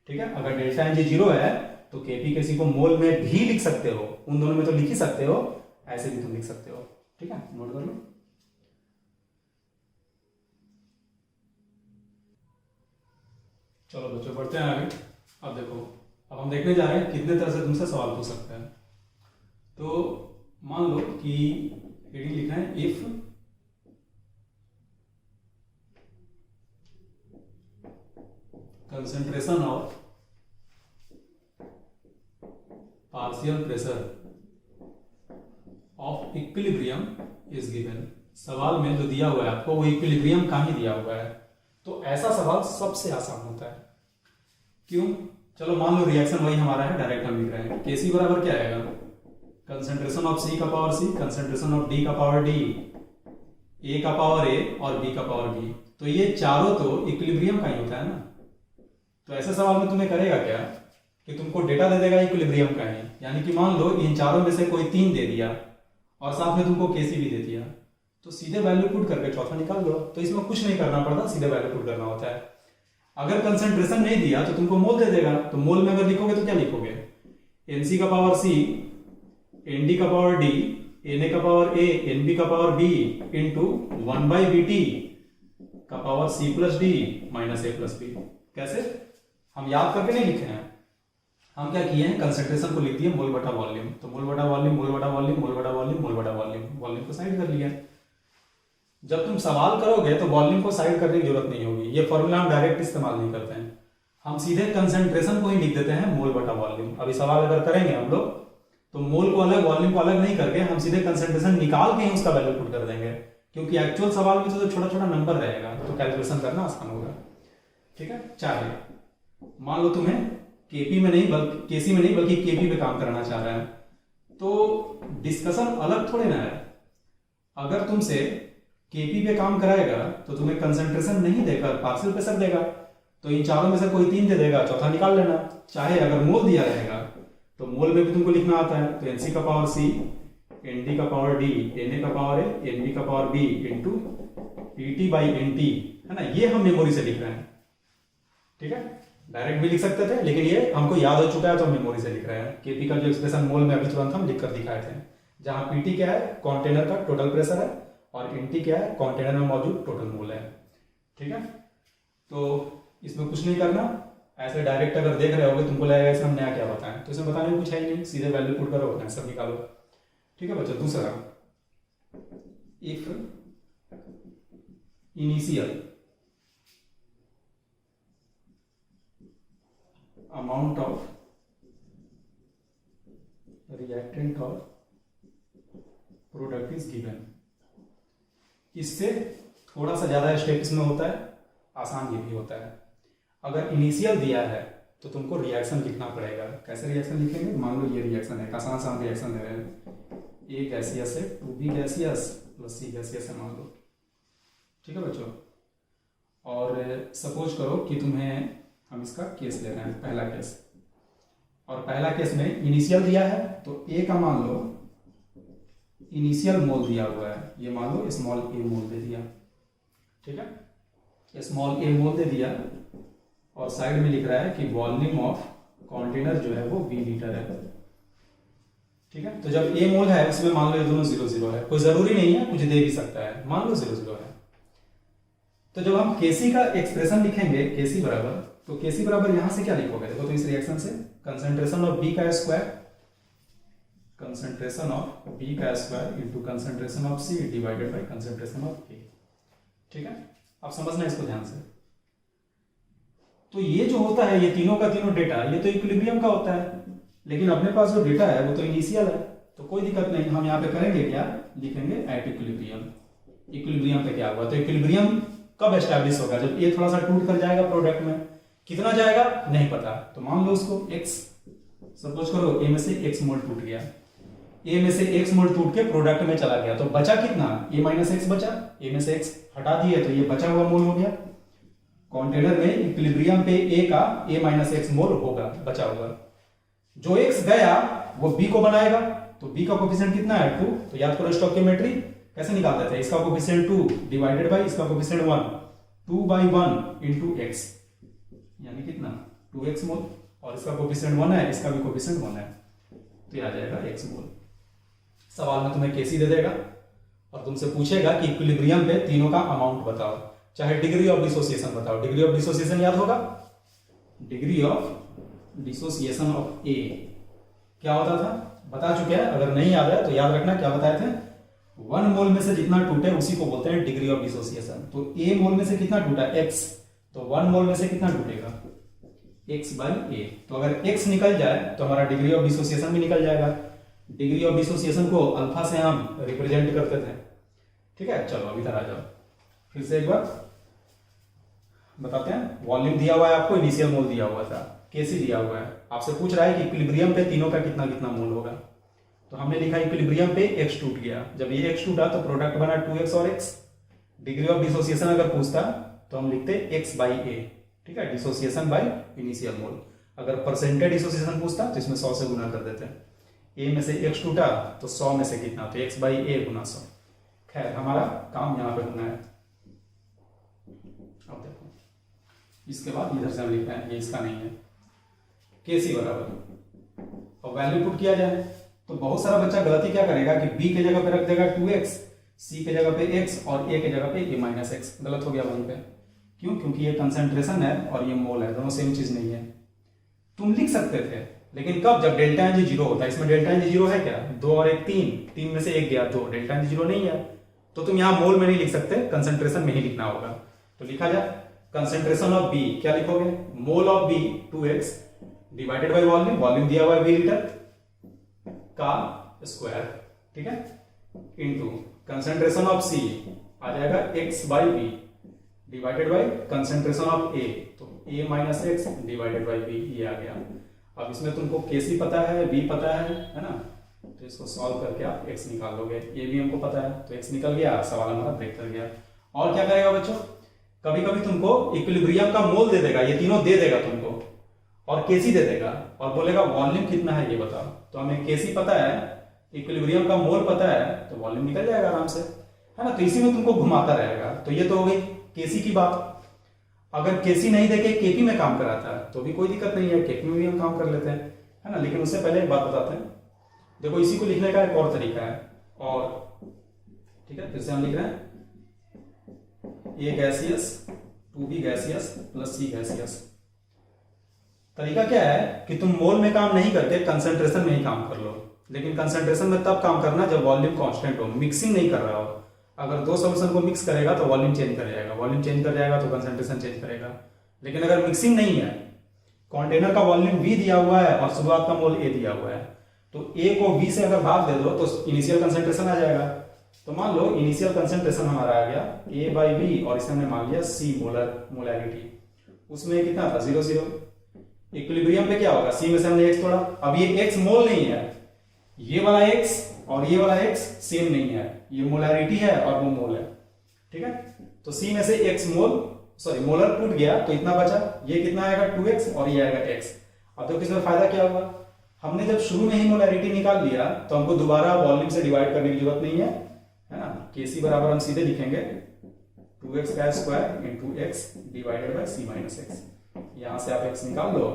ठीक है, अगर डेल्टा एन जी जीरो है तो केपी केसी को मोल में भी लिख सकते हो, उन दोनों में तो लिख ही सकते हो, ऐसे भी तुम लिख सकते हो। ठीक है, नोट कर लो। चलो बच्चों बढ़ते हैं आगे। अब देखो, अब हम देखने जा रहे हैं कितने तरह से तुमसे सवाल पूछ सकते हैं। तो मान लो कि हेडिंग लिखना है if concentration of partial pressure of equilibrium is given. सवाल में जो दिया हुआ है आपको वो इक्विलिब्रियम का ही दिया हुआ है, तो ऐसा सवाल सबसे आसान होता है। क्यों? चलो मान लो रिएक्शन वही हमारा है, डायरेक्ट हम लिख रहे हैं। केसी बराबर क्या आएगा? कंसंट्रेशन ऑफ सी का power C, concentration of D का पावर डी, ए का पावर ए और बी का पावर बी। तो ये चारों तो इक्विलिब्रियम का ही होता है ना। तो ऐसे सवाल में तुम्हें करेगा क्या कि तुमको डेटा दे देगा इक्विलिब्रियम का ही, यानी कि मान लो इन चारों में से कोई 3 दे दिया और साथ में तुमको केसी भी दे दिया, तो सीधे वैल्यू पुट करके चौथा निकाल लो। तो इसमें कुछ नहीं करना पड़ता, सीधे वैल्यू पुट करना होता है। अगर कंसंट्रेशन नहीं दिया तो तुमको मोल दे देगा, तो मोल में अगर लिखोगे तो क्या लिखोगे? एनसी का पावर सी, एनडी का पावर डी, एनए का पावर ए, एनबी का पावर बी इंटू 1/BT का power C plus D minus A plus B. कैसे? हम याद करके नहीं लिखे हैं, हम क्या किए हैं, कंसंट्रेशन को लिख दिए मोल बटा वॉल्यूम। तो मोल बटा वॉल्यूम, मोल बटा वॉल्यूम, मोल बटा वॉल्यूम, मोल बटा वॉल्यूम, वॉल्यूम को साइड कर लिया। जब तुम सवाल करोगे तो वॉल्यूम को साइड करने की जरूरत नहीं होगी, ये फॉर्मूला हम डायरेक्ट इस्तेमाल नहीं करते हैं, हम सीधे कंसंट्रेशन को ही लिख देते हैं मोल बटा वॉल्यूम। अभी सवाल अगर करेंगे हम लोग तो मोल को अलग वॉल्यूम को अलग नहीं करके हम सीधे कंसंट्रेशन निकाल के ही उसका वैल्यू पुट कर देंगे, क्योंकि एक्चुअल सवाल में तो छोटा छोटा नंबर रहेगा तो कैलकुलेशन करना आसान होगा। ठीक है, चाहे मान लो तुम्हें केपी में नहीं बल्कि केसी में नहीं बल्कि केपी पे काम करना चाह रहा है, तो डिस्कशन अलग थोड़े ना है। अगर तुमसे केपी पे काम कराएगा तो तुम्हें कंसंट्रेशन नहीं देकर पार्शियल प्रेशर देगा, तो इन चारों में से कोई 3 दे देगा, चौथा निकाल लेना। चाहे अगर मोल दिया रहेगा तो मोल में भी तुमको लिखना आता है, तो एनसी का पावर सी, एनडी का पावर डी, एनए का पावर ए, एनबी का power B into PT by NT, है ना। ये हम मेमोरी से लिख रहे हैं। ठीक है, डायरेक्ट भी लिख सकते थे लेकिन ये हमको याद हो चुका है तो हम मेमोरी से लिख रहे हैं। केपी का जो एक्सप्रेशन मोल में अभी तुरंत हम लिख कर दिखाए थे, जहां पीटी क्या है कंटेनर का टोटल प्रेशर है और एनटी क्या है कंटेनर में मौजूद टोटल मोल है। ठीक है, तो इसमें कुछ नहीं करना, ऐसे डायरेक्ट अगर देख रहे होगे तुमको लगेगा इसमें हम नया क्या बताएं, तो इसमें बताने को कुछ है ही नहीं, सीधे वैल्यू पुट करो आंसर निकालो। ठीक है बच्चों, दूसरा if initial amount of reactant और प्रोडक्ट इज गिवन। इससे थोड़ा सा ज्यादा स्टेप इसमें होता है, आसान ये भी होता है। अगर इनिशियल दिया है तो तुमको रिएक्शन लिखना पड़ेगा। कैसे रिएक्शन लिखेंगे, मान लो ये रिएक्शन है, आसान आसान रिएक्शन दे रहे हैं, ए गैसियस है, 2b गैसियस प्लस सी गैसियस है मान लो। ठीक है बच्चों, और सपोज करो कि तुम्हें हम इसका केस ले रहे हैं, पहला केस, और पहला केस में इनिशियल दिया है तो ए का मान लो इनिशियल मोल दिया हुआ है, ये मान लो स्मॉल ए मोल दे दिया। ठीक है, स्मॉल ए मोल दे दिया और साइड में लिख रहा है कि वॉल्यूम ऑफ कंटेनर जो है वो बी लीटर है। ठीक है, तो जब ए मोल है उसमें मान लो ये दोनों 0 0 है, कोई जरूरी नहीं है, कुछ दे भी सकता है, मान लो 0 0 है। तो जब हम केसी का एक्सप्रेशन लिखेंगे, केसी बराबर, तो केसी बराबर यहां से क्या लिखोगे, देखो तो इस रिएक्शन से कंसंट्रेशन ऑफ बी का स्क्वायर, कंसंट्रेशन ऑफ बी का square into concentration of C divided by concentration of A. ठीक है, आप समझना इसको ध्यान से। तो ये जो होता है, ये तीनों का तीनों डेटा, ये तो इक्विलिब्रियम का होता है, लेकिन अपने पास जो डेटा है वो तो इनिशियल है, तो कोई दिक्कत नहीं, हम यहाँ पे करेंगे क्या, लिखेंगे एट इक्विलिब्रियम। इक्विलिब्रियम पे क्या हुआ, तो इक्विलिब्रियम कब एस्टैब्लिश होगा, जब ए थोड़ा सा टूट कर जाएगा प्रोडक्ट में, कितना जाएगा नहीं पता, तो मान लो उसको x, सपोज करो ए में से x मोल टूट गया, ए में से x मोल टूट के प्रोडक्ट में चला गया, तो बचा कितना, a माइनस एक्स बचा, ए में से x हटा दिए तो ये बचा हुआ मोल हो गया। कंटेनर में इक्विलिब्रियम पे a का a माइनस एक्स मोल होगा बचा हुआ, जो x गया वो b को बनाएगा, तो b का कोफिशिएंट कितना है 2, तो याद करो स्टोइकियोमेट्री कैसे निकालते थे, इसका कोफिशिएंट 2 डिवाइडेड बाय इसका कोफिशिएंट 1, 2/1 इनटू x, यानी कितना 2x मोल, और इसका कोफिशिएंट 1 है, इसका भी कोफिशिएंट 1 है, तो ये आ जाएगा x मोल। सवाल में तुम्हें केसी दे देगा और तुमसे पूछेगा कि इक्विलिब्रियम पे तीनों का अमाउंट बताओ, चाहे डिग्री ऑफ डिसोसिएशन बताओ। डिग्री ऑफ डिसोसिएशन याद होगा, डिग्री ऑफ डिसोसिएशन ऑफ ए क्या होता था, बता चुके हैं, अगर नहीं याद है तो याद रखना क्या बताए थे, 1 मोल में से जितना टूटे उसी को बोलते हैं डिग्री ऑफ डिसोसिएशन। तो ए मोल में से कितना टूटा x, तो 1 मोल में से कितना टूटेगा x बाई ए, तो अगर x निकल जाए तो हमारा डिग्री ऑफ डिसोसिएशन भी निकल जाएगा। डिग्री ऑफ डिसोसिएशन को अल्फा से हम रिप्रेजेंट करते थे। ठीक है, चलो अभी इधर आ जाओ, फिर से एक बार बताते हैं। वॉल्यूम दिया हुआ है आपको, इनिशियल मोल दिया हुआ था, केसी दिया हुआ है, आपसे पूछ रहा है कि इक्विलिब्रियम पे तीनों का कितना कितना मोल होगा, तो हमने लिखा इक्विलिब्रियम पे x टूट गया, जब ये x टूटा तो प्रोडक्ट बना 2x और x। डिग्री ऑफ डिसोसिएशन अगर पूछता तो हम लिखते x बाई ए, ठीक है, डिसोसिएशन बाई इनिशियल मोल। अगर परसेंटेज डिसोसिएशन पूछता तो इसमें 100 से गुना कर देते हैं, a में से x टूटा तो 100 में से कितना, तो x बाई ए गुना 100। खैर हमारा काम यहाँ पे होना है। अब देखो इसके बाद इधर से हम लिख रहे हैं, ये इसका नहीं है, केसी बराबर, और वैल्यू पुट किया जाए तो बहुत सारा बच्चा गलती क्या करेगा कि b के जगह पे रख देगा 2x, c के जगह पे x और a के जगह पे a माइनस एक्स। गलत हो गया वहीं पे, क्यों, क्योंकि ये कंसंट्रेशन है और ये मोल है, दोनों सेम चीज नहीं है। तुम लिख सकते थे, लेकिन कब, जब डेल्टा एन जी 0 होता है। इसमें डेल्टा एन जी 0 है क्या, 2 और 1 3, 3 में से 1 गया 2, डेल्टा एन जी 0 नहीं है, तो तुम यहाँ मोल में नहीं लिख सकते, कंसंट्रेशन में ही लिखना होगा। तो लिखा जाए कंसंट्रेशन ऑफ बी, क्या लिखोगे, mole of B 2x divided by volume, volume दिया हुआ है 20 लीटर, का स्क्वायर, ठीक है, इनटू कंसंट्रेशन ऑफ सी आ जाएगा x by B divided by concentration of A, तो a minus X divided by B, ये आ गया। अब इसमें तुमको Kc पता है, b पता है ना, तो इसको सॉल्व करके आप x निकाल लोगे, ये भी हमको पता है, तो x निकल गया, सवाल हमारा ब्रेक कर गया। और क्या करेगा बच्चों, कभी कभी तुमको इक्विलिब्रियम का मोल दे देगा, ये तीनों दे देगा तुमको, और Kc दे देगा और बोलेगा वॉल्यूम कितना है ये बताओ, तो हमें Kc पता है, इक्विलिब्रियम का मोल पता है, तो वॉल्यूम निकल जाएगा आराम से, है ना। तो इसी में तुमको घुमाता रहेगा। तो ये तो हो गई Kc की बात। अगर Kc नहीं देके Kp में काम कराता है तो भी कोई दिक्कत नहीं है, Kp में भी हम काम कर लेते हैं, है ना। लेकिन उससे पहले एक बात बताते हैं, देखो इसी को लिखने का एक और तरीका है, और ठीक है, फिर से हम लिख रहे हैं A gaseous, 2B gaseous plus C gaseous. तरीका क्या है कि तुम मोल में काम नहीं करके कंसंट्रेशन में ही काम कर लो, लेकिन कंसंट्रेशन में तब काम करना जब वॉल्यूम कांस्टेंट हो, मिक्सिंग नहीं कर रहा हो। अगर दो सॉल्यूशन को मिक्स करेगा तो वॉल्यूम चेंज कर जाएगा, वॉल्यूम चेंज कर जाएगा तो कंसंट्रेशन चेंज करेगा। लेकिन अगर मिक्सिंग नहीं है, कंटेनर का वॉल्यूम V दिया हुआ है और शुरुआत का मोल A दिया हुआ है, तो A को V से अगर भाग दे दो तो इनिशियल कंसंट्रेशन आ जाएगा। तो मान लो इनिशियल कंसंट्रेशन हमारा आ गया A बाई बी, और इसमें हमने मान लिया C मोलैरिटी, उसमें कितना था 0 0। इक्विलिब्रियम पे क्या होगा, C में से हमने X तोड़ा, अब ये X मोल नहीं है, ये वाला X और ये वाला X सेम नहीं है, ये मोलैरिटी है और वो मोल है, ठीक है। तो C में से X मोलर टूट गया, तो इतना बचा, ये कितना आएगा 2x और ये आएगा x। अब तो किसमें फायदा क्या हुआ, हमने जब शुरू में ही मोलैरिटी निकाल लिया तो हमको दोबारा वॉल्यूम से डिवाइड करने की जरूरत नहीं है ना। Kc बराबर हम सीधे लिखेंगे 2x का square into x divided by c minus x। यहां से आप x निकाल लो,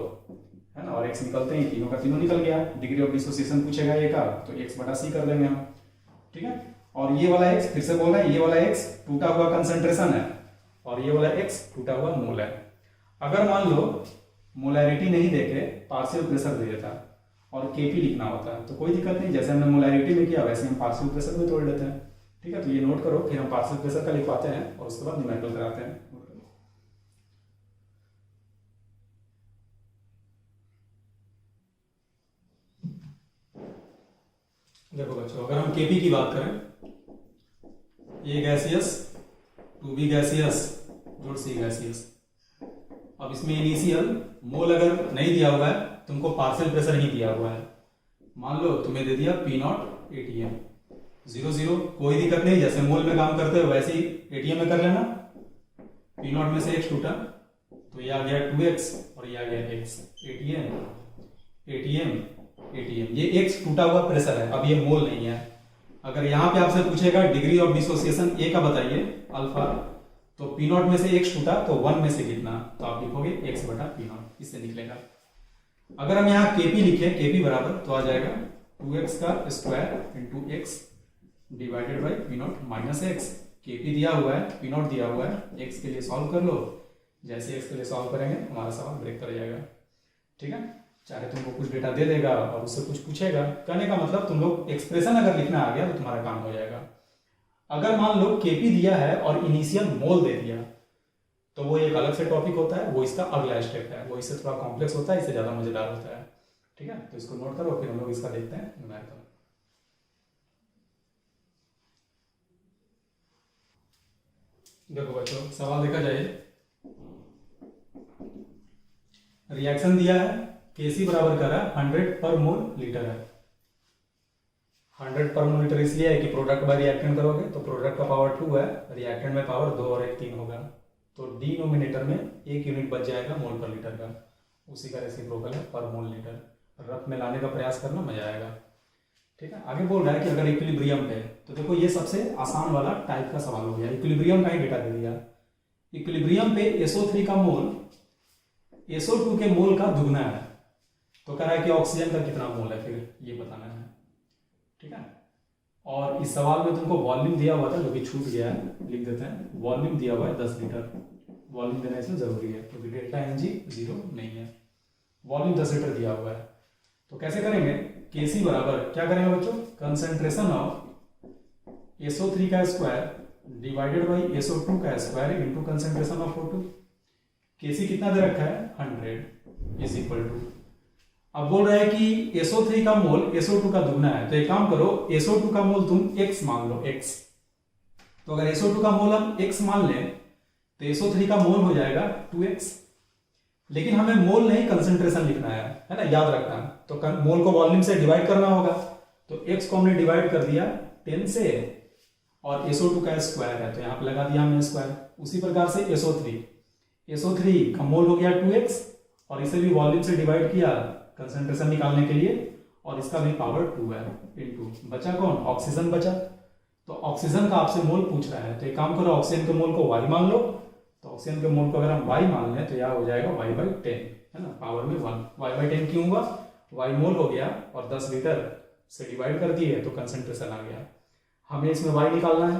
है ना, और x निकलते ही तीनों का तीनों निकल गया। डिग्री ऑफ डिसोसिएशन पूछेगा ये का, तो x बटा c कर देंगे हम, ठीक है। और ये वाला x, फिर से बोल रहे हैं, ये वाला x टूटा हुआ कंसंट्रेशन है और ये वाला x टूटा हुआ मोल है। अगर मान लो मोलैरिटी नहीं देके पार्शियल प्रेशर दे देता और Kp लिखना होता तो कोई दिक्कत नहीं, जैसे हमने मोलैरिटी में किया वैसे हम पार्शियल प्रेशर में तोड़ लेते हैं, ठीक है। तो ये नोट करो, फिर हम पार्शियल प्रेशर का लिखवाते हैं और उसके बाद न्यूमेरिकल कराते हैं। देखो बच्चों, अगर हम Kp की बात करें, A गैसियस, 2B गैसियस जोड़ C गैसियस। अब इसमें इनिशियल मोल अगर नहीं दिया हुआ है, तुमको पार्शियल प्रेशर ही दिया हुआ है, मान लो तुम्हें दे दिया P0 ATM 0 0, कोई दिक्कत नहीं, जैसे मोल में काम करते हो वैसे ही ATM में कर लेना। P0 में से x टूटा तो ये आ गया 2x और ये आ गया x, ATM, ये x टूटा हुआ प्रेशर है, अब ये मोल नहीं है। अगर यहाँ पे आपसे पूछेगा डिग्री ऑफ डिसोसिएशन A का बताइए अल्फा, तो P0 में से x टूटा तो 1 में से कितना, तो आप लिखोगे x बटा P0, इससे निकलेगा। अगर हम यहाँ Kp लिखे, Kp बराबर तो आ जाएगा 2x का square into x divided by P0 minus x। Kp दिया हुआ है, P0 दिया हुआ है, x के लिए सॉल्व कर लो, जैसे x के लिए सॉल्व करेंगे हमारा सवाल ब्रेक कर जाएगा, ठीक है। चाहे तुमको कुछ डेटा दे देगा और उससे कुछ पूछेगा, कहने का मतलब तुम लोग एक्सप्रेशन अगर लिखना आ गया तो तुम्हारा काम हो जाएगा। अगर मान लो Kp दिया है और इनिशियल मोल दे दिया, तो वो एक अलग से टॉपिक होता है, वो इसका अगला स्टेप है, वो इससे थोड़ा कॉम्प्लेक्स होता है, इससे ज्यादा मजेदार होता है, ठीक है। तो इसको नोट करो, फिर हम लोग इसका देखते हैं न्यूमेरिकल। देखो बच्चों, सवाल देखा जाए, रिएक्शन दिया है, Kc बराबर कर रहा है 100 पर मोल लीटर है। 100 पर मोल लीटर इसलिए है कि प्रोडक्ट बाय रिएक्टेंट करोगे तो प्रोडक्ट का पावर 2 है, रिएक्टेंट में पावर 2 और 1 3 होगा, तो डिनोमिनेटर में 1 यूनिट बच जाएगा मोल पर लीटर का, उसी का रेसिप्रोकल है पर मोल लीटर। रफ में लाने का प्रयास करना, मजा आएगा, ठीक है। आगे बोल रहा है कि अगर इक्विलिब्रियम पे, तो देखो ये सबसे आसान वाला टाइप का सवाल हो गया, इक्विलिब्रियम का ही डेटा दे दिया। इक्विलिब्रियम पे SO3 का मोल SO2 के मोल का दुगना है, तो कह रहा है कि ऑक्सीजन का कितना मोल है, फिर ये बताना है, ठीक है। और इस सवाल में तुमको वॉल्यूम दिया हुआ था जो कि छूट गया है, लिख देते हैं, वॉल्यूम दिया हुआ है 10 लीटर, वॉल्यूम देना इसमें जरूरी है क्योंकि डेल्टा Ng 0 नहीं है, वॉल्यूम 10 लीटर दिया हुआ है। तो कैसे करेंगे, Kc बराबर क्या करेंगे बच्चों, कंसंट्रेशन ऑफ SO3 का स्क्वायर डिवाइडेड बाई SO2 का square into concentration of O2। Kc कितना दे रखा है 100 इज इक्वल टू, अब बोल रहा है कि SO3 का मोल SO2 का दुगना है, तो एक काम करो, SO2 का मोल तुम x मान लो, x। तो अगर SO2 का मोल हम x मान लें तो SO3 का मोल हो जाएगा 2x। लेकिन हमें मोल नहीं कंसंट्रेशन लिखना है ना, याद रखना। तो मोल को वॉल्यूम से डिवाइड करना होगा, तो x को हमने डिवाइड कर दिया 10 से, और SO2 का स्क्वायर है तो यहाँ पे लगा दिया हमने स्क्वायर। उसी प्रकार से SO3 का मोल हो गया 2x, और इसे भी वॉल्यूम से डिवाइड किया कंसंट्रेशन निकालने के लिए, और इसका भी पावर 2 है, इनटू बचा कौन, ऑक्सीजन बचा। तो ऑक्सीजन का आपसे मोल पूछ रहा है, तो एक काम करो, ऑक्सीजन के मोल को y मान लो। तो ऑक्सीजन के मोल को अगर हम y मान लें तो यह हो जाएगा y/10, है ना, पावर में 1। y/10 क्यों हुआ, y मोल हो गया और 10 लीटर से डिवाइड कर दिए तो कंसंट्रेशन आ गया। हमें इसमें y निकालना है,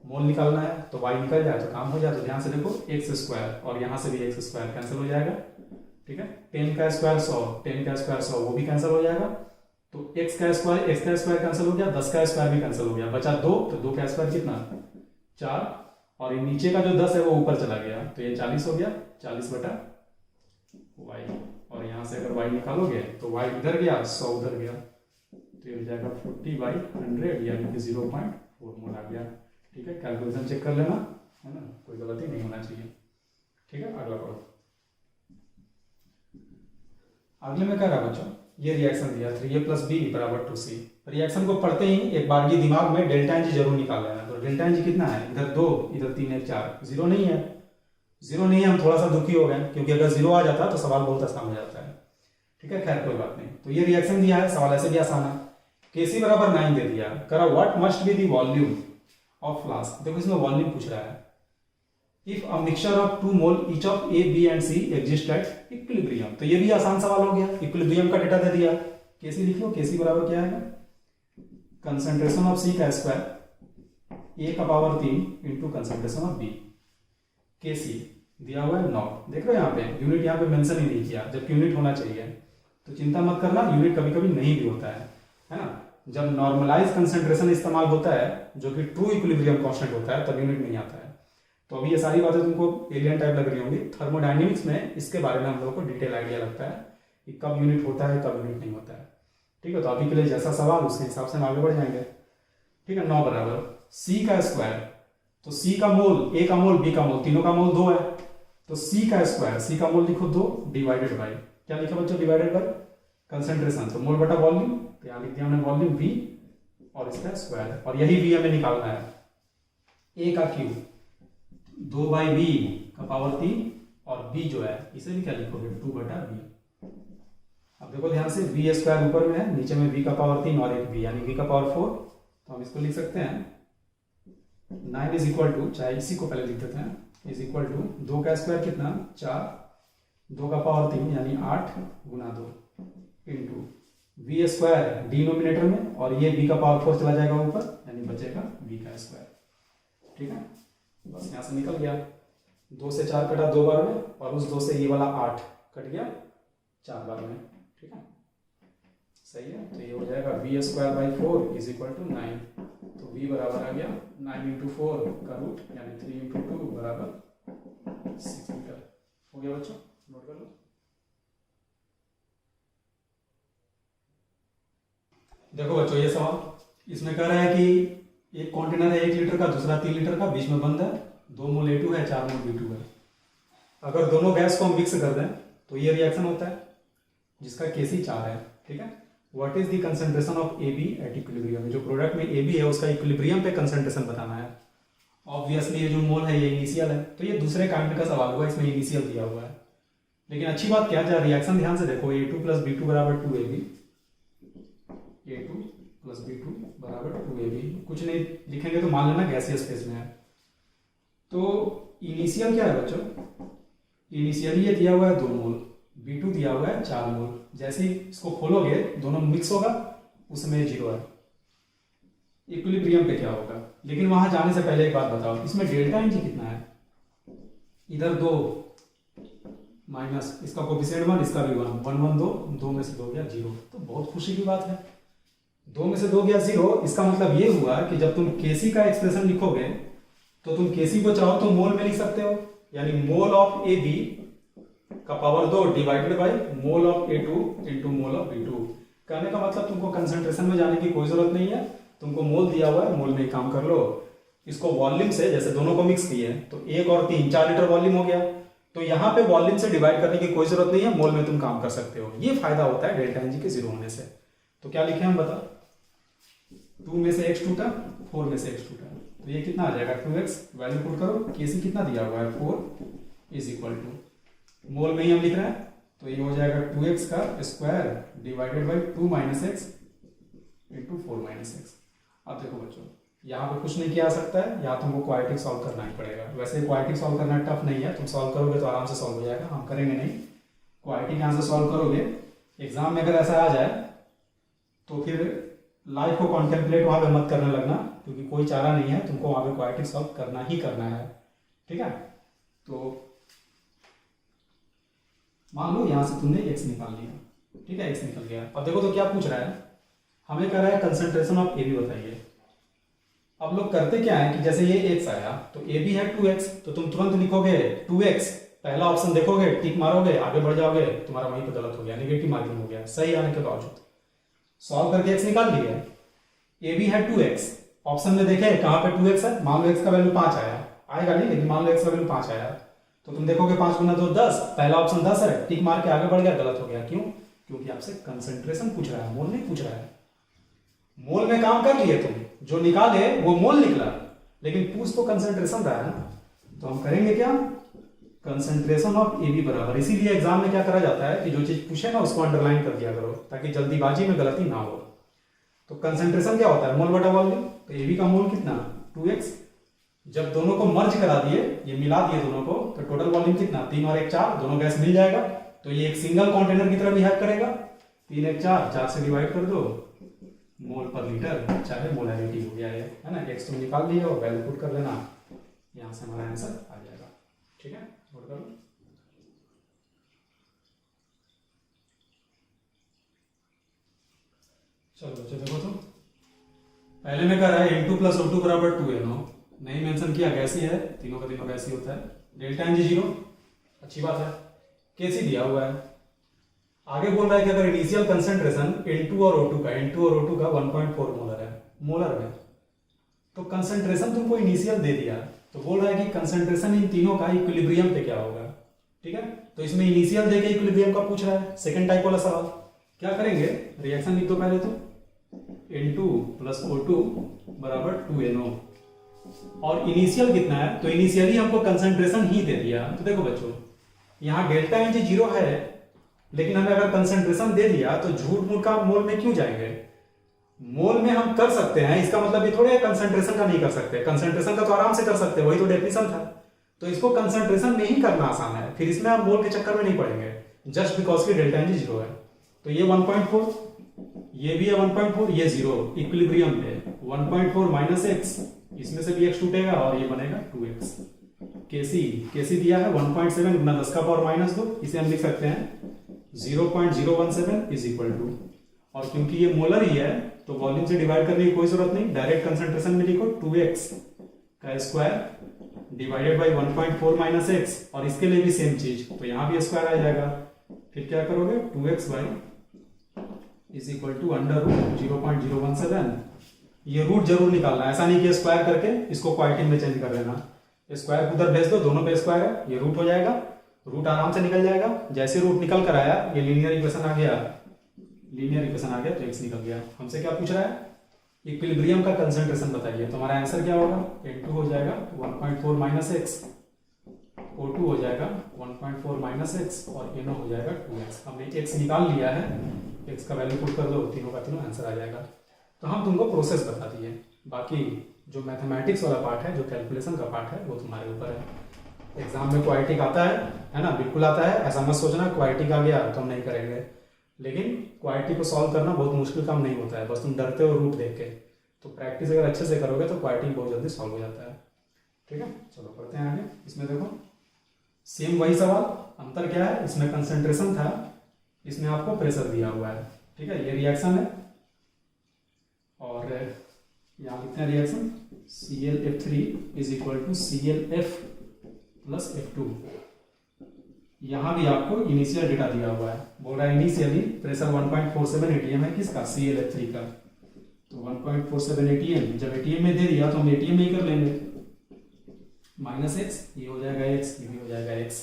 मोल निकालना है, तो y निकल जाए तो काम हो जाए। तो ध्यान से देखो, x² और यहाँ से भी x² कैंसिल हो जाएगा, ठीक है। 10 का स्क्वायर 100, 10 का स्क्वायर 100, वो भी कैंसिल हो जाएगा। तो x का स्क्वायर कैंसिल हो गया, 10 का स्क्वायर भी कैंसिल हो गया, बचा 2। तो 2 का स्क्वायर कितना, 4, और ये नीचे का जो 10 है वो ऊपर चला गया, तो ये 40 हो गया, 40/y। और यहाँ से अगर y निकालोगे तो y इधर गया, 100 उधर गया, तो ये हो जाएगा 40/100, यानी कि 0.4 मोल आ गया, ठीक है। कैलकुलेशन चेक कर लेना, है ना, कोई गलती नहीं होना चाहिए, ठीक है। अगला पढ़ो। अगले में क्या रहा बच्चों, ये रिएक्शन दिया 3a + b = 2c। रिएक्शन को पढ़ते ही एक बार ये दिमाग में डेल्टा एन जी जरूर निकाल लेना। तो डेल्टा एन जी कितना है, इधर 2, इधर 3, 1, 4, 0 नहीं है, 0 नहीं है। हम थोड़ा सा दुखी हो गए, क्योंकि अगर 0 आ जाता तो सवाल बहुत आसान हो जाता है, ठीक है। खैर कोई बात नहीं। तो ये रिएक्शन दिया है, सवाल ऐसे भी आसान है। Kc = 9 दे दिया, करा what must be the volume of flask. देखो इसमें वॉल्यूम पूछ रहा है। If a mixture of 2 mole each of A, B and C exist at equilibrium. तो ये भी आसान सवाल हो गया, इक्विलिब्रियम का डेटा दे दिया। Kc लिख लो, Kc बराबर क्या है, कंसंट्रेशन ऑफ C का square A⁻³ into concentration of B। Kc दिया हुआ है 9, देख रहे हो यहाँ पे यूनिट यहाँ पे मेंशन ही नहीं किया, जबकि यूनिट होना चाहिए। तो चिंता मत करना, यूनिट कभी कभी नहीं भी होता है ना। जब नॉर्मलाइज कंसंट्रेशन इस्तेमाल होता है, जो कि ट्रू इक्विलिब्रियम कांस्टेंट होता है, तब यूनिट नहीं आता है। तो अभी ये सारी बातें तुमको एलियन टाइप लग रही होंगी। थर्मोडायनेमिक्स में इसके बारे में हम लोग को डिटेल आइडिया लगता है कि कब यूनिट होता है, कब यूनिट नहीं होता है, ठीक है। तो अभी के लिए जैसा सवाल उसके हिसाब से हम आगे बढ़ जाएंगे, ठीक है। 9 बराबर C का स्क्वायर, तो C का मोल, A का मोल, B का मोल, तीनों का मोल 2 है, तो C का स्क्वायर, C का मोल लिखो 2 डिवाइडेड बाई, क्या लिखा बच्चों, डिवाइडेड बाई कंसंट्रेशन। तो मोल बटा वॉल्यूम, तो यहाँ लिख दिया हमने वॉल्यूम V और इसका स्क्वायर, और यही V हमें निकालना है। A का क्यूब 2/v⁻³ और B जो है इसे भी क्या लिखोगे, 2/v। अब देखो ध्यान से, v² ऊपर में है, नीचे में v⁻³ और एक v, यानी v⁻⁴। तो हम इसको लिख सकते हैं 9 = चाहे इसी को पहले लिख देते हैं, = 2 का स्क्वायर कितना, 4, 2⁻³ यानी 8 × 2 इंटू v² डिनोमिनेटर में, और ये v⁻⁴ चला जाएगा ऊपर, यानी बचेगा v का स्क्वायर, ठीक है। बस यहाँ से निकल गया, 2 से 4 कटा 2 बार में, और उस 2 से ये वाला 8 कट गया 4 बार में, ठीक है, सही है। तो ये हो जाएगा v²/4 = 9। तो v बराबर आ गया 9 × 4 का रूट, यानी 3 × 2 = 6 मीटर। हो गया बच्चों, नोट कर लो। देखो बच्चों ये सवाल इसमें कह रहा है कि एक कंटेनर है 1 लीटर का, दूसरा 3 लीटर का, बीच में बंद है, 2 मोल A2 है, 4 मोल B2 है। अगर दोनों गैस को हम मिक्स कर दें तो ये रिएक्शन होता है, जिसका Kc 4 है, ठीक है। What is the concentration of AB at equilibrium. जो प्रोडक्ट में AB है उसका इक्विलिब्रियम पे कंसंट्रेशन बताना है। ऑब्वियसली ये जो मोल है ये इनिशियल है, तो ये दूसरे काइंड का सवाल हुआ, इसमें इनिशियल दिया हुआ है। लेकिन अच्छी बात क्या है, रिएक्शन ध्यान से देखो, A2 + B2 = 2AB, A2 + B2 = 2AB। कुछ नहीं लिखेंगे तो मान लेना गैसियस फेज में है। तो इनिशियल क्या है बच्चों, इनिशियली ये दिया हुआ है 2 मोल, B2 दिया हुआ है 4 मोल। जैसे ही इसको खोलोगे दोनों मिक्स होगा, उस समय 0 है। इक्विलिब्रियम पे क्या होगा, लेकिन वहां जाने से पहले एक बात बताओ, इसमें डेल्टा एन जी कितना है, इधर 2 माइनस इसका कोफिशिएंट 1, इसका भी 1, 1 1 2 में से 2 गया 0। तो बहुत खुशी की बात है, 2 में से 2 गया 0। इसका मतलब ये हुआ कि जब तुम Kc का एक्सप्रेशन लिखोगे तो तुम Kc को चाहो तो मोल में लिख सकते हो, यानी मोल ऑफ AB का power 2 divided by mole of A2 into mole of B2। कहने का मतलब तुमको कंसंट्रेशन में जाने की कोई जरूरत नहीं है, तुमको मोल दिया हुआ है, मोल में काम कर लो। इसको वॉल्यूम से, जैसे दोनों को मिक्स किए तो 1 और 3 4 लीटर वॉल्यूम हो गया, तो यहाँ पे वॉल्यूम से डिवाइड करने की कोई जरूरत नहीं है, मोल में तुम काम कर सकते हो। ये फायदा होता है डेल्टा एनर्जी के जीरो होने से। तो क्या लिखे हम बता, 2 में से x टूटा, 4 में से x टूटा, तो ये कितना आ जाएगा 2x। वैल्यू पुट करो, केसी कितना दिया हुआ है 4 इज इक्वल टू मोल में ही हम लिख रहे हैं, तो ये हो जाएगा 2x का square divided by 2 minus x into 4 minus x. अब देखो बच्चों, यहाँ पे कुछ नहीं किया जा सकता है, यहाँ तुमको क्वाड्रेटिक सॉल्व करना ही पड़ेगा। वैसे क्वाड्रेटिक सॉल्व करना टफ नहीं है, तुम सॉल्व करोगे तो आराम से सॉल्व हो जाएगा, हम करेंगे नहीं। क्वाड्रेटिक यहाँ से सॉल्व करोगे, एग्जाम में अगर ऐसा आ जाए तो फिर लाइफ को कॉन्टेम्पलेट वहाँ पे मत करने लगना, क्योंकि कोई चारा नहीं है, तुमको वहाँ पे क्वाड्रेटिक सॉल्व करना ही करना है। ठीक है, तो मान लो यहाँ से तुमने x निकाल लिया, ठीक है, x निकल गया। अब देखो तो क्या पूछ रहा है, हमें कह रहा है कंसंट्रेशन ऑफ AB बताइए। अब लोग करते क्या है कि जैसे ये x आया तो AB है 2x, तो तुम तुरंत लिखोगे 2x, पहला ऑप्शन देखोगे, टिक मारोगे, आगे बढ़ जाओगे, तुम्हारा वहीं पे गलत हो गया, नेगेटिव मार्किंग हो गया सही आने के बावजूद। सॉल्व करके x निकाल लिया, AB है 2x, ऑप्शन में देखे कहाँ पे 2x है, मान लो x का वैल्यू 5 आया, आएगा नहीं लेकिन मान लो x का वैल्यू 5 आया, तो तुम देखोगे 5 गुना 2 10, पहला ऑप्शन 10 है, टिक मार के आगे बढ़ गया, गलत हो गया। क्यों? क्योंकि आपसे कंसंट्रेशन पूछ रहा है, मोल नहीं पूछ रहा है। मोल में काम कर लिए तुम, जो निकाले वो मोल निकला, लेकिन पूछ तो कंसंट्रेशन रहा है ना। तो हम करेंगे क्या, कंसंट्रेशन ऑफ AB बराबर, इसीलिए एग्जाम में क्या करा जाता है कि जो चीज पूछे ना उसको अंडरलाइन कर दिया करो, ताकि जल्दीबाजी में गलती ना हो। तो कंसंट्रेशन क्या होता है, मोल बटा वॉल्यूम। तो AB का मोल कितना 2x, जब दोनों को मर्ज करा दिए, ये मिला दिए दोनों को, तो टोटल वॉल्यूम कितना 3 और 1 4, दोनों गैस मिल जाएगा, तो ये एक सिंगल कंटेनर की तरह बिहेव करेगा। 3 1 4, 4 से डिवाइड कर दो, मोल पर लीटर, चाहे मोलैरिटी हो गया है ना। x तुम निकाल लिए और वैल्यू पुट कर लेना, यहां से हमारा आंसर आ जाएगा। ठीक है, नोट कर लो। चलो बच्चों देखो, तो पहले में कह रहा है N2 प्लस O2 बराबर 2NO, नहीं मेंशन किया, गैसी है, तीनों का तीनों गैसी होता है। डेल्टा एनर्जी जीरो, अच्छी बात है, केसी दिया हुआ है। आगे बोल रहा है कि अगर इनिशियल कंसंट्रेशन N2 और O2 का 1.4 मोलर है, मोलर में, तो कंसंट्रेशन तुमको इनिशियल दे दिया, तो बोल रहा है कि कंसंट्रेशन इन तीनों का इक्विलिब्रियम पे क्या होगा। ठीक है, तो इसमें इनिशियल दे के इक्विलिब्रियम का पूछ रहा है, सेकंड टाइप वाला सवाल। क्या करेंगे, रिएक्शन लिख दो पहले तो, N2 प्लस O2 बराबर 2NO, और इनिशियल कितना है, तो इनिशियली हमको कंसंट्रेशन ही दे दिया। तो देखो बच्चों, यहाँ डेल्टा एनर्जी जीरो है, लेकिन हमें अगर कंसंट्रेशन दे दिया तो झूठ मूठ का मोल में क्यों जाएंगे। मोल में हम कर सकते हैं, इसका मतलब ये थोड़े कंसंट्रेशन का नहीं कर सकते, कंसंट्रेशन का तो आराम से कर सकते हैं, वही तो डेफिनेशन था। तो इसको कंसंट्रेशन में ही करना आसान है, फिर इसमें हम मोल के चक्कर में नहीं पड़ेंगे, जस्ट बिकॉज की डेल्टा एनर्जी जीरो है। तो ये 1.4, ये भी है 1.4, ये जीरो, इक्विलिब्रियम पे 1.4 माइनस एक्स, इसमें से भी x टूटेगा और ये बनेगा 2x। केसी दिया है 1.7 गुना 10 का पावर माइनस 2, इसे हम लिख सकते हैं 0.017 इज इक्वल टू, और क्योंकि ये मोलर ही है तो वॉल्यूम से डिवाइड करने की कोई जरूरत नहीं, डायरेक्ट कंसंट्रेशन में लिखो 2x का square divided by 1.4 minus x, और इसके लिए भी सेम चीज, तो यहां भी स्क्वायर आ जाएगा। फिर क्या करोगे, 2x by is equal to under root 0.017, ये रूट जरूर निकालना, ऐसा नहीं कि स्क्वायर करके इसको क्वाड्रेटिक में चेंज कर लेना, स्क्वायर उधर भेज दो, दोनों पे स्क्वायर है, ये रूट हो जाएगा, रूट आराम से निकल जाएगा। जैसे रूट निकल कर आया, ये लीनियर इक्वेशन आ गया, लीनियर इक्वेशन आ गया तो x निकल गया। हमसे क्या पूछ रहा है, इक्विलिब्रियम का कंसंट्रेशन बताइए, तो हमारा आंसर क्या होगा, N2 हो जाएगा 1.4 माइनस एक्स, O2 हो जाएगा 1.4 माइनस एक्स, और NO हो जाएगा 2x। हमने x निकाल लिया है, x का वैल्यू पुट कर दो, तीनों का तीनों आंसर आ जाएगा। तो हम तुमको प्रोसेस बता दिए, बाकी जो मैथमेटिक्स वाला पार्ट है, जो कैलकुलेशन का पार्ट है, वो तुम्हारे ऊपर है। एग्जाम में क्वाड्रेटिक आता है ना, बिल्कुल आता है, ऐसा मत सोचना क्वाड्रेटिक आ गया तो हम नहीं करेंगे, लेकिन क्वाड्रेटिक को सॉल्व करना बहुत मुश्किल काम नहीं होता है, बस तुम डरते हो रूट देख के। तो प्रैक्टिस अगर अच्छे से करोगे तो क्वाड्रेटिक बहुत जल्दी सॉल्व हो जाता है। ठीक है, चलो पढ़ते हैं आगे। इसमें देखो सेम वही सवाल, अंतर क्या है, इसमें कंसंट्रेशन था, इसमें आपको प्रेशर दिया हुआ है। ठीक है, ये रिएक्शन है, और यहाँ लिखते हैं reaction ClF3 is equal to ClF plus F2। यहाँ भी आपको इनिशियल डेटा दिया हुआ है, बोल रहा है इनिशियली प्रेशर 1.47 एटीएम है किसका, ClH3 का। तो 1.47 एटीएम जब एटीएम में दे दिया तो हम एटीएम में ही कर लेंगे, -x ये हो जाएगा x, ये भी हो जाएगा x।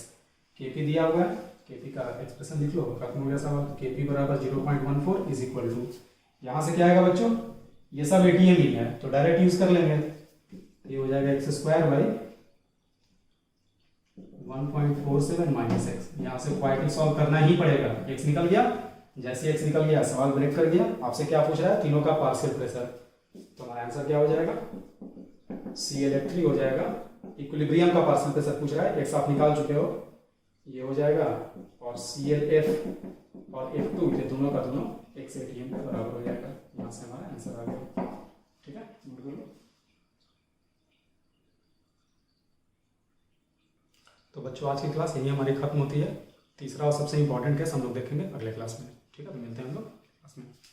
Kp दिया हुआ है, Kp का एक्सप्रेशन लिख लो, खत्म हो गया सवाल। Kp बराबर 0.14 इज इक्वल टू, यहाँ से क्या आएगा बच्चों, ये सब एटीएम ही है तो डायरेक्ट यूज कर लेंगे, ये हो जाएगा x² बाई 1.47 माइनस एक्स। यहाँ से क्वाइटी सॉल्व करना ही पड़ेगा, x निकल गया, जैसे x निकल गया सवाल ब्रेक कर दिया। आपसे क्या पूछ रहा है, तीनों का पार्शियल प्रेशर, तो हमारा आंसर क्या हो जाएगा, ClH3 हो जाएगा। इक्विलिब्रियम का पार्शियल प्रेशर पूछ रहा है, x आप निकाल चुके हो, ये हो जाएगा, और ClF और F2 ये दोनों का दोनों x एटीएम के बराबर हो जाएगा। यहाँ से हमारा आंसर आ गया, ठीक है, नोट कर लो। तो बच्चों आज की क्लास यही हमारी खत्म होती है। तीसरा और सबसे इंपॉर्टेंट केस हम लोग देखेंगे अगले क्लास में, ठीक है, तो मिलते हैं हम लोग क्लास में।